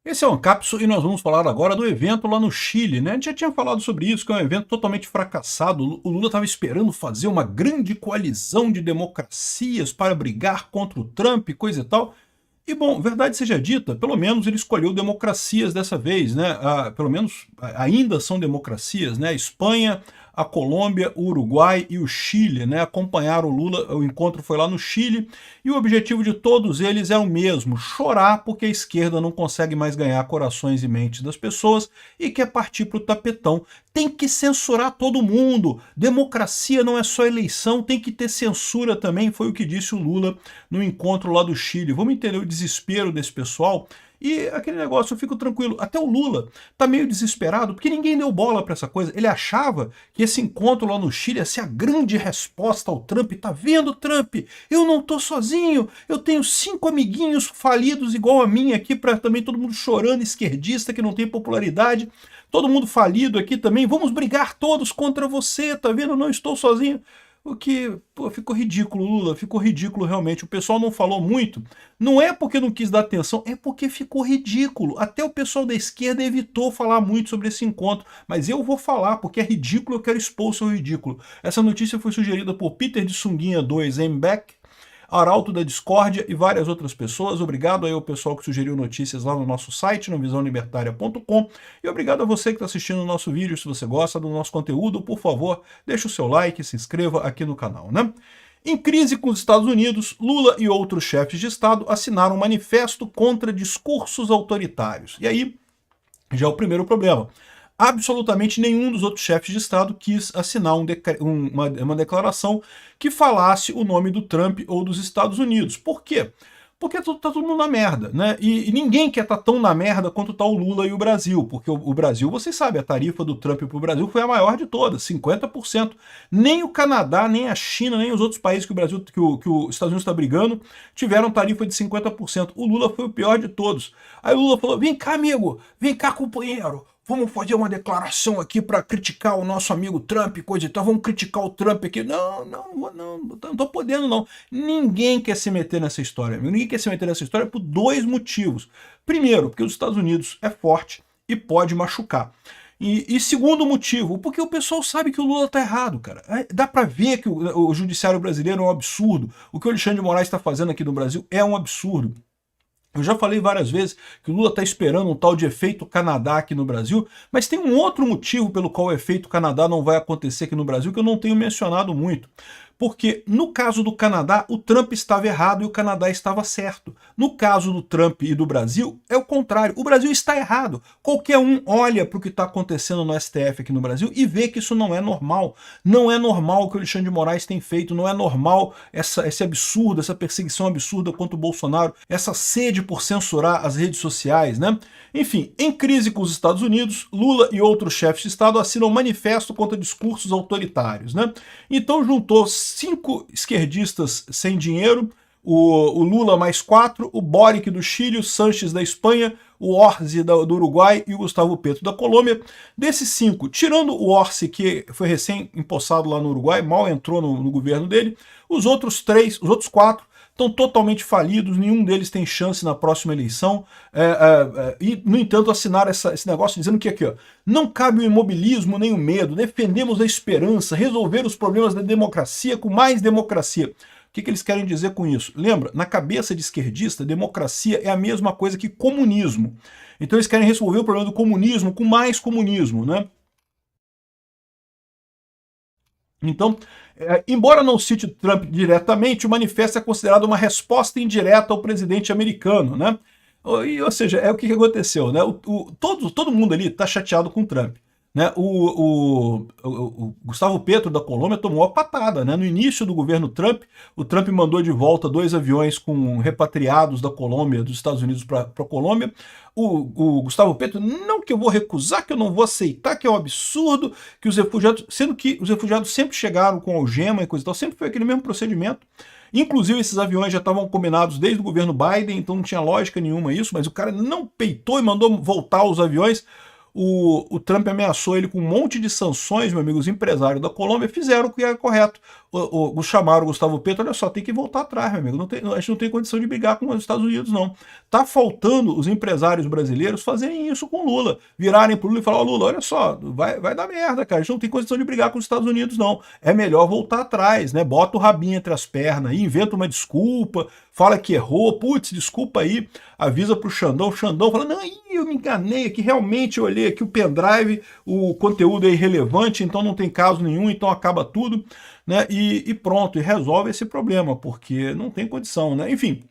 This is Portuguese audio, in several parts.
Esse é o Ancapso e nós vamos falar agora do evento lá no Chile, né? A gente já tinha falado sobre isso, que é um evento totalmente fracassado. O Lula estava esperando fazer uma grande coalizão de democracias para brigar contra o Trump, coisa e tal. E, bom, verdade seja dita, pelo menos ele escolheu democracias dessa vez, né? Pelo menos ainda são democracias, né? A Espanha, a Colômbia, o Uruguai e o Chile, né? Acompanharam o Lula, o encontro foi lá no Chile, e o objetivo de todos eles é o mesmo: chorar porque a esquerda não consegue mais ganhar corações e mentes das pessoas e quer partir para o tapetão. Tem que censurar todo mundo. Democracia não é só eleição, tem que ter censura também, foi o que disse o Lula no encontro lá do Chile. Vamos entender o desespero desse pessoal. E aquele negócio, eu fico tranquilo. Até o Lula tá meio desesperado, porque ninguém deu bola para essa coisa. Ele achava que esse encontro lá no Chile ia ser a grande resposta ao Trump. Tá vendo, Trump? Eu não tô sozinho. Eu tenho 5 amiguinhos falidos igual a mim aqui, para também todo mundo chorando, esquerdista, que não tem popularidade. Todo mundo falido aqui também. Vamos brigar todos contra você, tá vendo? Eu não estou sozinho. O que, pô, ficou ridículo, Lula, ficou ridículo realmente. O pessoal não falou muito, não é porque não quis dar atenção, é porque ficou ridículo. Até o pessoal da esquerda evitou falar muito sobre esse encontro, mas eu vou falar, porque é ridículo, eu quero expor o seu ridículo. Essa notícia foi sugerida por Peter de Sunguinha 2 Mbeck, Arauto da Discórdia e várias outras pessoas. Obrigado aí ao pessoal que sugeriu notícias lá no nosso site, no visãolibertaria.com. E obrigado a você que está assistindo o nosso vídeo. Se você gosta do nosso conteúdo, por favor, deixe o seu like e se inscreva aqui no canal, né? Em crise com os Estados Unidos, Lula e outros chefes de Estado assinaram um manifesto contra discursos autoritários. E aí, já é o primeiro problema. Absolutamente nenhum dos outros chefes de Estado quis assinar uma declaração que falasse o nome do Trump ou dos Estados Unidos. Por quê? Porque tá todo mundo na merda, né? E ninguém quer estar tão na merda quanto tá o Lula e o Brasil, porque o Brasil, vocês sabem, a tarifa do Trump para o Brasil foi a maior de todas, 50%. Nem o Canadá, nem a China, nem os outros países que o Brasil, que os Estados Unidos está brigando, tiveram tarifa de 50%. O Lula foi o pior de todos. Aí o Lula falou: vem cá, amigo, vem cá, companheiro. Vamos fazer uma declaração aqui para criticar o nosso amigo Trump, coisa e tal. Vamos criticar o Trump aqui. Não tô podendo, não. Ninguém quer se meter nessa história. Ninguém quer se meter nessa história por 2 motivos. Primeiro, porque os Estados Unidos é forte e pode machucar. E segundo motivo, porque o pessoal sabe que o Lula tá errado, cara. Dá para ver que o judiciário brasileiro é um absurdo. O que o Alexandre de Moraes está fazendo aqui no Brasil é um absurdo. Eu já falei várias vezes que o Lula está esperando um tal de efeito Canadá aqui no Brasil, mas tem um outro motivo pelo qual o efeito Canadá não vai acontecer aqui no Brasil que eu não tenho mencionado muito. Porque no caso do Canadá, o Trump estava errado e o Canadá estava certo. No caso do Trump e do Brasil, é o contrário. O Brasil está errado. Qualquer um olha para o que está acontecendo no STF aqui no Brasil e vê que isso não é normal. Não é normal o que o Alexandre de Moraes tem feito, não é normal esse absurdo, essa perseguição absurda contra o Bolsonaro, essa sede por censurar as redes sociais, né? Enfim, em crise com os Estados Unidos, Lula e outros chefes de Estado assinam um manifesto contra discursos autoritários, né? Então juntou 5 esquerdistas sem dinheiro, o Lula mais 4, o Boric do Chile, o Sanches da Espanha, o Orsi do Uruguai e o Gustavo Petro da Colômbia. Desses 5, tirando o Orsi, que foi recém-empossado lá no Uruguai, mal entrou no governo dele, os outros 4 estão totalmente falidos, nenhum deles tem chance na próxima eleição, e, no entanto, assinaram esse negócio dizendo que aqui, ó, não cabe o imobilismo nem o medo, defendemos a esperança, resolver os problemas da democracia com mais democracia. O que eles querem dizer com isso? Lembra, na cabeça de esquerdista, democracia é a mesma coisa que comunismo. Então eles querem resolver o problema do comunismo com mais comunismo, né? Então, embora não cite Trump diretamente, o manifesto é considerado uma resposta indireta ao presidente americano, né? Ou seja, é o que aconteceu, né? Todo mundo ali está chateado com o Trump. Né? O Gustavo Petro da Colômbia tomou a patada, né? No início do governo Trump, o Trump mandou de volta 2 aviões com repatriados da Colômbia, dos Estados Unidos para a Colômbia. O Gustavo Petro, não, que eu vou recusar, que eu não vou aceitar, que é um absurdo, que os refugiados, sendo que os refugiados sempre chegaram com algema e coisa e tal, sempre foi aquele mesmo procedimento. Inclusive, esses aviões já estavam combinados desde o governo Biden, então não tinha lógica nenhuma isso, mas o cara não peitou e mandou voltar os aviões. o Trump ameaçou ele com um monte de sanções, meu amigo, os empresários da Colômbia fizeram o que era correto. Chamaram o Gustavo Petro, olha só, tem que voltar atrás, meu amigo, a gente não tem condição de brigar com os Estados Unidos, não. Tá faltando os empresários brasileiros fazerem isso com Lula, virarem pro Lula e falar, Lula, olha só, vai dar merda, cara, a gente não tem condição de brigar com os Estados Unidos, não. É melhor voltar atrás, né, bota o rabinho entre as pernas aí, inventa uma desculpa, fala que errou, putz, desculpa aí, avisa pro Xandão, o Xandão fala, não, eu me enganei aqui, realmente eu olhei aqui o pendrive, o conteúdo é irrelevante, então não tem caso nenhum, então acaba tudo, né, e pronto, e resolve esse problema, porque não tem condição, né, enfim.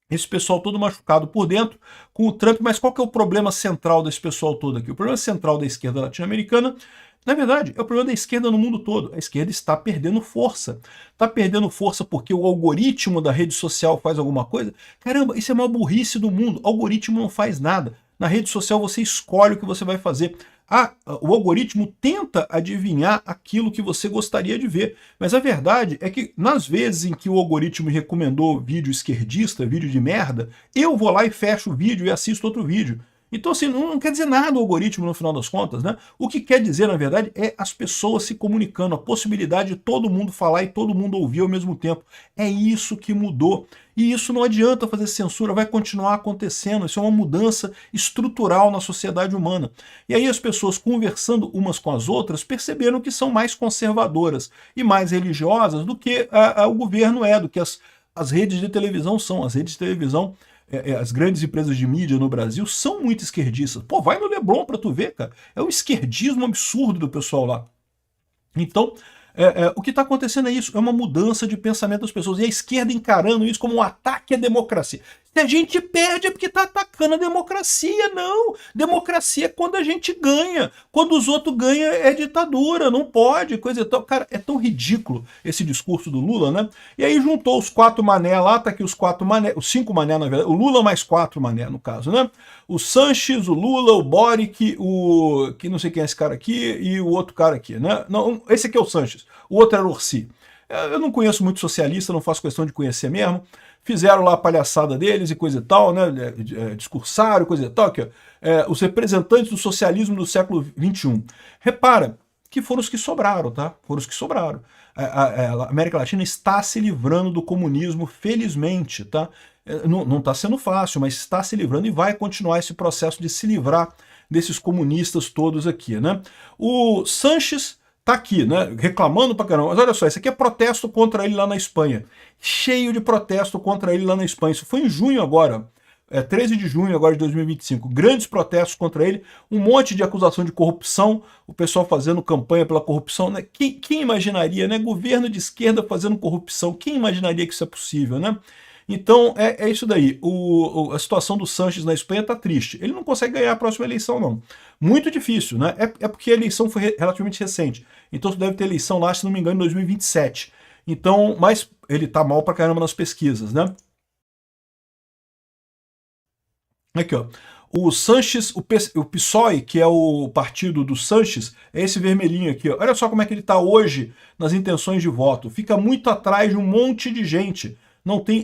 Esse pessoal todo machucado por dentro com o Trump, mas qual que é o problema central desse pessoal todo aqui? O problema central da esquerda latino-americana, na verdade, é o problema da esquerda no mundo todo. A esquerda está perdendo força. Está perdendo força porque o algoritmo da rede social faz alguma coisa? Caramba, isso é uma burrice do mundo. O algoritmo não faz nada. Na rede social você escolhe o que você vai fazer. O algoritmo tenta adivinhar aquilo que você gostaria de ver. Mas a verdade é que nas vezes em que o algoritmo recomendou vídeo esquerdista, vídeo de merda, eu vou lá e fecho o vídeo e assisto outro vídeo. Então, assim, não quer dizer nada o algoritmo no final das contas, né? O que quer dizer, na verdade, é as pessoas se comunicando, a possibilidade de todo mundo falar e todo mundo ouvir ao mesmo tempo. É isso que mudou. E isso não adianta fazer censura, vai continuar acontecendo. Isso é uma mudança estrutural na sociedade humana. E aí as pessoas conversando umas com as outras perceberam que são mais conservadoras e mais religiosas do que o governo é, do que as redes de televisão são. As redes de televisão, as grandes empresas de mídia no Brasil são muito esquerdistas. Pô, vai no Leblon pra tu ver, cara. É um esquerdismo absurdo do pessoal lá. Então, o que está acontecendo é isso, é uma mudança de pensamento das pessoas. E a esquerda encarando isso como um ataque à democracia. Se a gente perde é porque está atacando a democracia, não. Democracia é quando a gente ganha. Quando os outros ganham é ditadura, não pode, coisa e tal. Cara, é tão ridículo esse discurso do Lula, né? E aí juntou os 4 mané lá, tá aqui os 4 mané, os 5 mané na verdade, o Lula mais 4 mané no caso, né? O Sanches, o Lula, o Boric, que não sei quem é esse cara aqui, e o outro cara aqui, né? Não, esse aqui é o Sanches, o outro era o Orsi. Eu não conheço muito socialista, não faço questão de conhecer mesmo. Fizeram lá a palhaçada deles e coisa e tal, né? Discursaram, coisa e tal. Aqui, os representantes do socialismo do século XXI. Repara que foram os que sobraram, tá? Foram os que sobraram. A América Latina está se livrando do comunismo, felizmente, tá? Não está sendo fácil, mas está se livrando e vai continuar esse processo de se livrar desses comunistas todos aqui, né? O Sanches tá aqui, né, reclamando pra caramba, mas olha só, isso aqui é protesto contra ele lá na Espanha, cheio de protesto contra ele lá na Espanha, isso foi em junho agora, 13 de junho agora de 2025, grandes protestos contra ele, um monte de acusação de corrupção, o pessoal fazendo campanha pela corrupção, né? Quem imaginaria, né, governo de esquerda fazendo corrupção, quem imaginaria que isso é possível, né? Então, é isso daí. A situação do Sanches na Espanha está triste. Ele não consegue ganhar a próxima eleição, não. Muito difícil, né? É porque a eleição foi relativamente recente. Então, deve ter eleição lá, se não me engano, em 2027. Então, mas ele tá mal pra caramba nas pesquisas, né? Aqui, ó. O Sanches, o PSOE, que é o partido do Sanches, é esse vermelhinho aqui, ó. Olha só como é que ele tá hoje nas intenções de voto. Fica muito atrás de um monte de gente.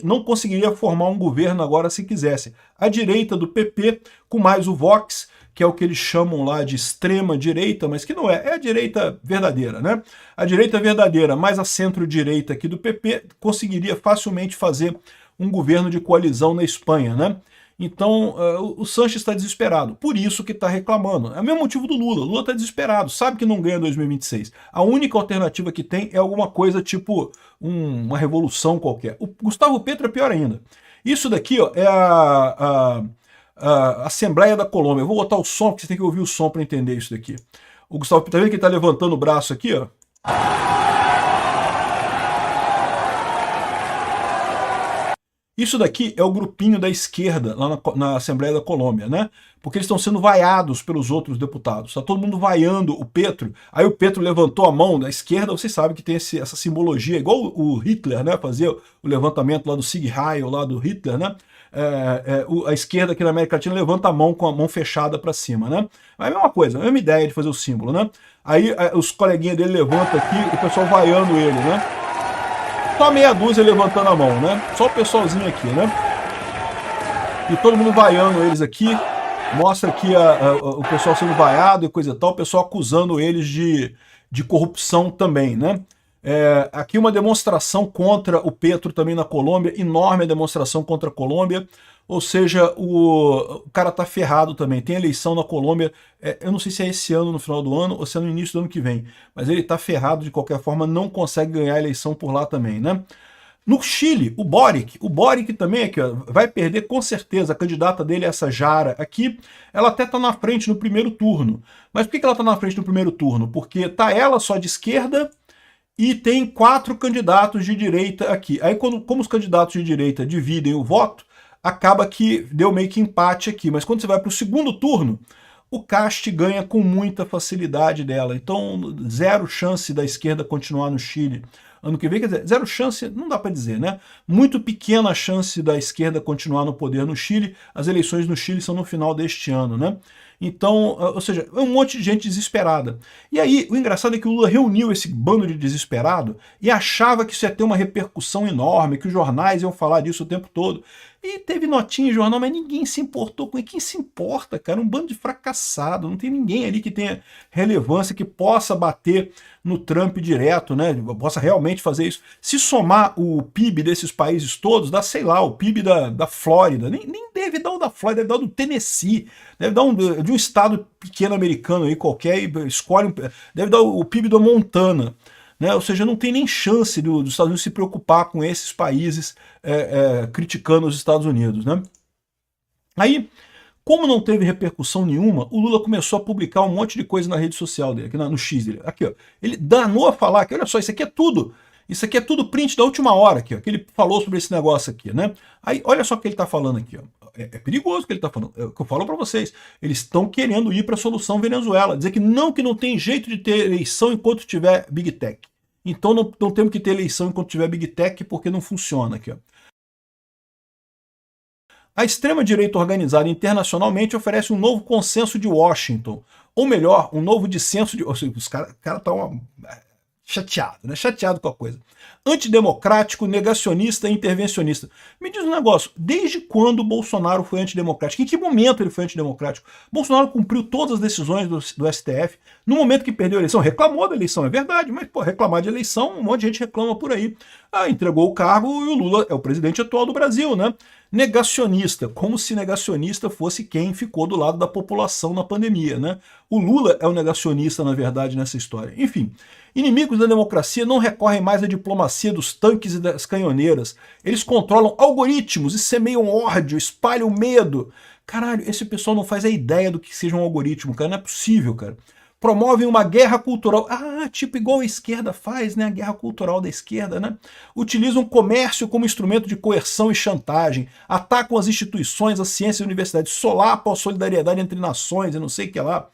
Não conseguiria formar um governo agora se quisesse. A direita do PP, com mais o Vox, que é o que eles chamam lá de extrema direita, mas que não é a direita verdadeira, né? A direita verdadeira mais a centro-direita aqui do PP conseguiria facilmente fazer um governo de coalizão na Espanha, né? Então, o Sanches está desesperado, por isso que está reclamando. É o mesmo motivo do Lula. O Lula está desesperado, sabe que não ganha 2026. A única alternativa que tem é alguma coisa tipo uma revolução qualquer. O Gustavo Petro é pior ainda. Isso daqui, ó, é a Assembleia da Colômbia. Eu vou botar o som, porque você tem que ouvir o som para entender isso daqui. O Gustavo Petro, tá vendo que ele está levantando o braço aqui, ó? Isso daqui é o grupinho da esquerda lá na Assembleia da Colômbia, né? Porque eles estão sendo vaiados pelos outros deputados. Está todo mundo vaiando o Petro. Aí o Petro levantou a mão da esquerda. Vocês sabem que tem essa simbologia, igual o Hitler, né? Fazia o levantamento lá do Sieg Heil, lá do Hitler, né? A esquerda aqui na América Latina levanta a mão com a mão fechada para cima, né? É a mesma coisa, a mesma ideia de fazer o símbolo, né? Aí os coleguinhas dele levantam aqui, o pessoal vaiando ele, né? Só meia dúzia levantando a mão, né? Só o pessoalzinho aqui, né? E todo mundo vaiando eles aqui. mostra aqui o pessoal sendo vaiado e coisa e tal, o pessoal acusando eles de corrupção também, né? Aqui uma demonstração contra o Petro também na Colômbia, enorme a demonstração contra a Colômbia, ou seja, o cara tá ferrado também. Tem eleição na Colômbia, eu não sei se é esse ano, no final do ano, ou se é no início do ano que vem, mas ele tá ferrado de qualquer forma, não consegue ganhar a eleição por lá também, né? No Chile, o Boric também aqui, ó, vai perder com certeza. A candidata dele é essa Jara aqui, ela até está na frente no primeiro turno. Mas por que ela está na frente no primeiro turno? Porque tá ela só de esquerda e tem 4 candidatos de direita aqui. Aí como os candidatos de direita dividem o voto, acaba que deu meio que empate aqui. Mas quando você vai para o segundo turno, o Cast ganha com muita facilidade dela. Então, zero chance da esquerda continuar no Chile ano que vem, quer dizer, zero chance, não dá para dizer, né? Muito pequena a chance da esquerda continuar no poder no Chile. As eleições no Chile são no final deste ano, né? Então, ou seja, é um monte de gente desesperada. E aí, o engraçado é que o Lula reuniu esse bando de desesperado e achava que isso ia ter uma repercussão enorme, que os jornais iam falar disso o tempo todo. E teve notinha em jornal, mas ninguém se importou com ele. Quem se importa, cara? Um bando de fracassado. Não tem ninguém ali que tenha relevância, que possa bater no Trump direto, né? Possa realmente fazer isso. Se somar o PIB desses países todos, dá, sei lá, o PIB da Flórida. Nem deve dar o da Flórida, deve dar o do Tennessee. Deve dar de um estado pequeno americano aí qualquer, e escolhe deve dar o PIB da Montana. Né? Ou seja, não tem nem chance dos Estados Unidos se preocupar com esses países criticando os Estados Unidos. Né? Aí, como não teve repercussão nenhuma, o Lula começou a publicar um monte de coisa na rede social dele, aqui no X dele. Aqui, ó, ele danou a falar que, olha só, isso aqui é tudo print da última hora aqui, ó, que ele falou sobre esse negócio aqui, né? Aí, olha só o que ele está falando aqui, ó. É perigoso o que ele está falando, é o que eu falo para vocês. Eles estão querendo ir para a solução Venezuela, dizer que não tem jeito de ter eleição enquanto tiver Big Tech. Então não temos que ter eleição enquanto tiver Big Tech, porque não funciona aqui, ó. A extrema-direita organizada internacionalmente oferece um novo consenso de Washington, ou melhor, um novo dissenso de... Ou seja, os caras estão chateados, né? Chateado com a coisa. Antidemocrático, negacionista e intervencionista. Me diz um negócio, desde quando o Bolsonaro foi antidemocrático? Em que momento ele foi antidemocrático? Bolsonaro cumpriu todas as decisões do STF. No momento que perdeu a eleição, reclamou da eleição, é verdade, mas pô, reclamar de eleição, um monte de gente reclama por aí. Entregou o cargo e o Lula é o presidente atual do Brasil, né? Negacionista, como se negacionista fosse quem ficou do lado da população na pandemia, né? O Lula é o negacionista, na verdade, nessa história. Enfim, inimigos da democracia não recorrem mais à diplomacia dos tanques e das canhoneiras. Eles controlam algoritmos e semeiam ódio, espalham medo. Caralho, esse pessoal não faz a ideia do que seja um algoritmo, cara. Não é possível, cara. Promovem uma guerra cultural. Tipo igual a esquerda faz, né? A guerra cultural da esquerda, né? Utilizam o comércio como instrumento de coerção e chantagem. Atacam as instituições, a ciência e a universidade. Solapam a solidariedade entre nações e não sei o que lá.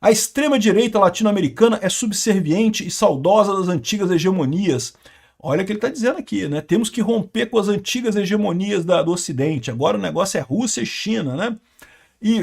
A extrema-direita latino-americana é subserviente e saudosa das antigas hegemonias. Olha o que ele está dizendo aqui, né? Temos que romper com as antigas hegemonias do Ocidente. Agora o negócio é Rússia e China, né? E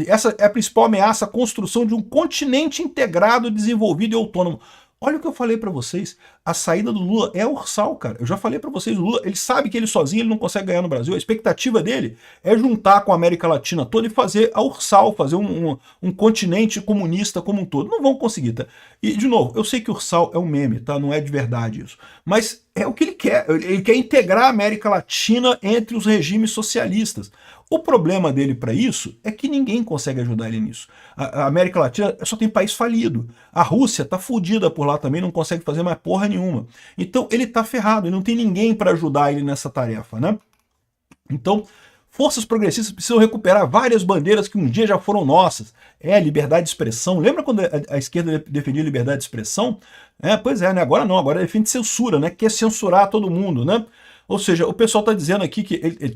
essa é a principal ameaça, a construção de um continente integrado, desenvolvido e autônomo. Olha o que eu falei para vocês, a saída do Lula é ursal, cara. Eu já falei para vocês, o Lula, ele sabe que ele sozinho ele não consegue ganhar no Brasil. A expectativa dele é juntar com a América Latina toda e fazer a ursal, fazer um continente comunista como um todo. Não vão conseguir, tá? E, de novo, eu sei que ursal é um meme, tá? Não é de verdade isso. Mas é o que ele quer. Ele quer integrar a América Latina entre os regimes socialistas. O problema dele para isso é que ninguém consegue ajudar ele nisso. A América Latina só tem país falido. A Rússia tá fodida por lá também, não consegue fazer mais porra nenhuma. Então ele tá ferrado e não tem ninguém para ajudar ele nessa tarefa, né? Então, forças progressistas precisam recuperar várias bandeiras que um dia já foram nossas. Liberdade de expressão. Lembra quando a esquerda defendia liberdade de expressão? Pois é, né? Agora não, agora defende censura, né? Quer censurar todo mundo, né? Ou seja, o pessoal está dizendo aqui que ele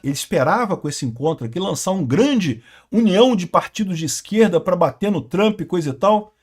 esperava com esse encontro aqui lançar uma grande união de partidos de esquerda para bater no Trump e coisa e tal.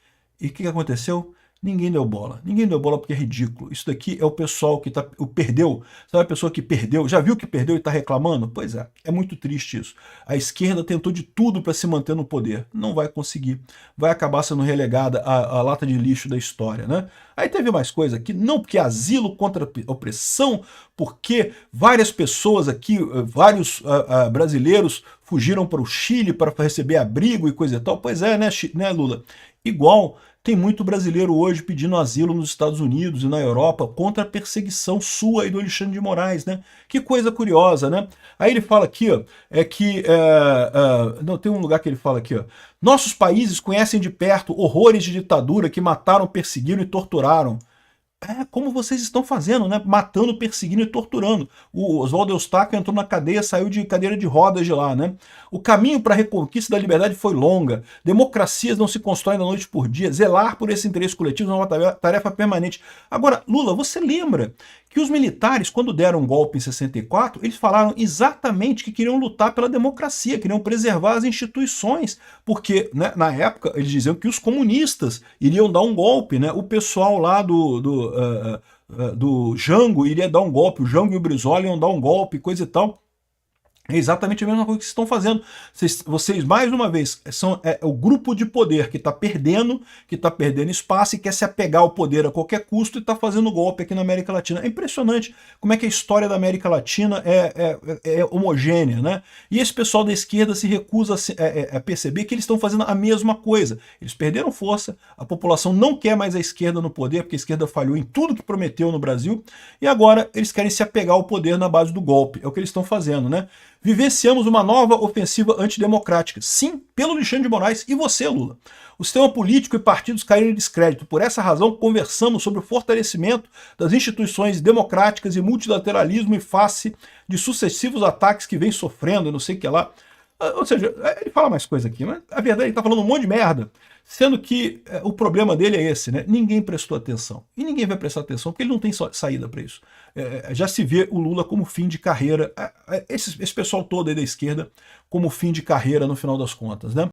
E o que aconteceu? Ninguém deu bola. Ninguém deu bola porque é ridículo. Isso daqui é o pessoal que perdeu. Sabe a pessoa que perdeu? Já viu que perdeu e está reclamando? Pois é muito triste isso. A esquerda tentou de tudo para se manter no poder. Não vai conseguir. Vai acabar sendo relegada à lata de lixo da história, né? Aí teve mais coisa aqui, não porque asilo contra a opressão, porque várias pessoas aqui, vários brasileiros fugiram para o Chile para receber abrigo e coisa e tal. Pois é, né, Lula? Igual tem muito brasileiro hoje pedindo asilo nos Estados Unidos e na Europa contra a perseguição sua e do Alexandre de Moraes, né? Que coisa curiosa, né? Aí ele fala aqui, ó, não, tem um lugar que ele fala aqui, ó. Nossos países conhecem de perto horrores de ditadura que mataram, perseguiram e torturaram. Como vocês estão fazendo, né? Matando, perseguindo e torturando. O Oswaldo Eustáquio entrou na cadeia, saiu de cadeira de rodas de lá, né? O caminho para a reconquista da liberdade foi longa. Democracias não se constroem da noite por dia. Zelar por esse interesse coletivo é uma tarefa permanente. Agora, Lula, você lembra que os militares, quando deram um golpe em 64, eles falaram exatamente que queriam lutar pela democracia, queriam preservar as instituições, porque, né, na época eles diziam que os comunistas iriam dar um golpe, né? O pessoal lá do Jango iria dar um golpe, o Jango e o Brizola iam dar um golpe, coisa e tal. É exatamente a mesma coisa que vocês estão fazendo. Vocês mais uma vez, são o grupo de poder que está perdendo espaço e quer se apegar ao poder a qualquer custo e está fazendo golpe aqui na América Latina. É impressionante como é que a história da América Latina é homogênea, né? E esse pessoal da esquerda se recusa a perceber que eles estão fazendo a mesma coisa. Eles perderam força, a população não quer mais a esquerda no poder, porque a esquerda falhou em tudo que prometeu no Brasil, e agora eles querem se apegar ao poder na base do golpe. É o que eles estão fazendo, né? Vivenciamos uma nova ofensiva antidemocrática. Sim, pelo Alexandre de Moraes e você, Lula. O sistema político e partidos caíram em descrédito. Por essa razão, conversamos sobre o fortalecimento das instituições democráticas e multilateralismo em face de sucessivos ataques que vem sofrendo, não sei o que lá. Ou seja, ele fala mais coisa aqui, mas a verdade é que ele está falando um monte de merda, sendo que o problema dele é esse, né? Ninguém prestou atenção. E ninguém vai prestar atenção, porque ele não tem saída para isso. Já se vê o Lula como fim de carreira, esse pessoal todo aí da esquerda como fim de carreira no final das contas, né?